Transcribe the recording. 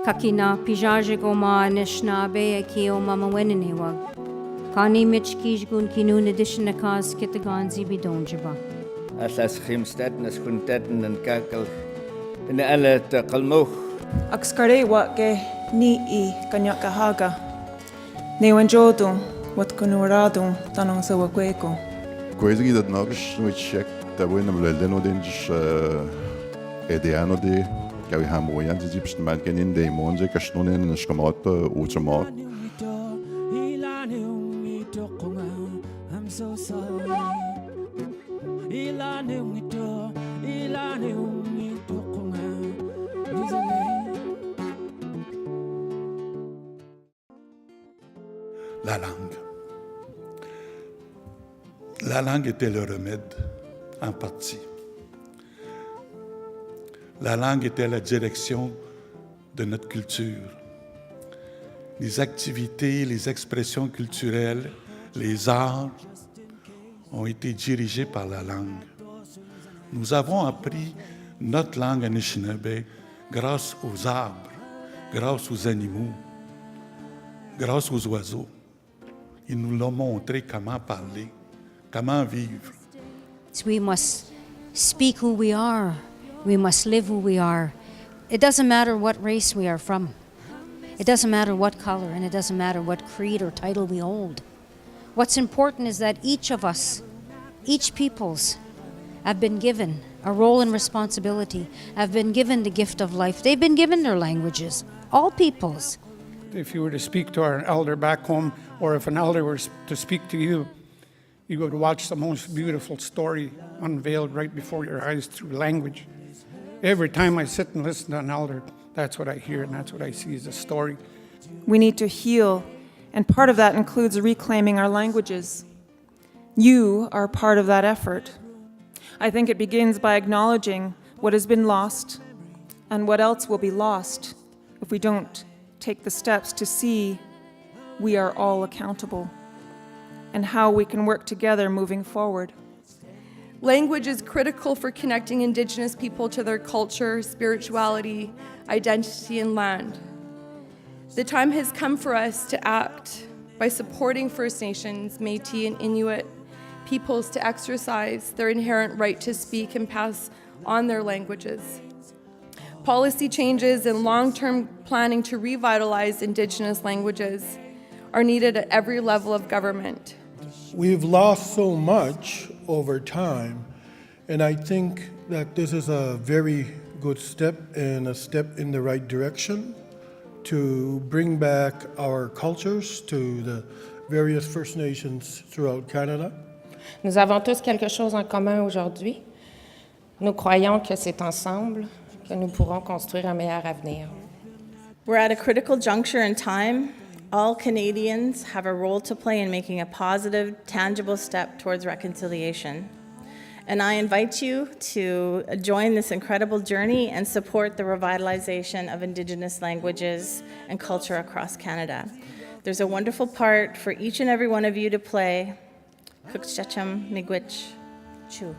Kakina pijaje goma nishnabe aki o mama weniniwag. Kani mich kijgun kinun edition na kaz kitaganzi bidonjiba. Aslas khimstad nas kuntaden en kakal in alle te qalmoch. Akskare wake ni I kanyakahaga. Newanjodo wat kunurado tanong sa wakweko. Coisa dat nogis no check da bueno blelden odinch ediano de kawi hamoyan de dipst man kenin de monje kashnonen na shkamat uchamat. I'm so sorry. La langue. La langue était le remède, en partie. La langue était la direction de notre culture. Les activités, les expressions culturelles, les arts ont été dirigés par la langue. Nous avons appris notre langue Anishinaabe grâce aux arbres, grâce aux animaux, grâce aux oiseaux. Ils nous l'ont montré comment parler, comment vivre. So we must speak who we are. We must live who we are. It doesn't matter what race we are from. It doesn't matter what color, and it doesn't matter what creed or title we hold. What's important is that each of us, each peoples, have been given a role and responsibility, have been given the gift of life. They've been given their languages, all peoples. If you were to speak to our elder back home, or if an elder were to speak to you, you would watch the most beautiful story unveiled right before your eyes through language. Every time I sit and listen to an elder, that's what I hear and that's what I see is a story. We need to heal, and part of that includes reclaiming our languages. You are part of that effort. I think it begins by acknowledging what has been lost and what else will be lost if we don't take the steps to see we are all accountable and how we can work together moving forward. Language is critical for connecting Indigenous people to their culture, spirituality, identity, and land. The time has come for us to act by supporting First Nations, Métis, and Inuit peoples to exercise their inherent right to speak and pass on their languages. Policy changes and long-term planning to revitalize Indigenous languages are needed at every level of government. We've lost so much over time, and I think that this is a very good step and a step in the right direction to bring back our cultures to the various First Nations throughout Canada. Nous avons tous quelque chose en commun aujourd'hui. Nous croyons que c'est ensemble que nous pourrons construire un meilleur avenir. We're at a critical juncture in time. All Canadians have a role to play in making a positive, tangible step towards reconciliation. And I invite you to join this incredible journey and support the revitalization of Indigenous languages and culture across Canada. There's a wonderful part for each and every one of you to play. Kukchacham Miigwech Chu.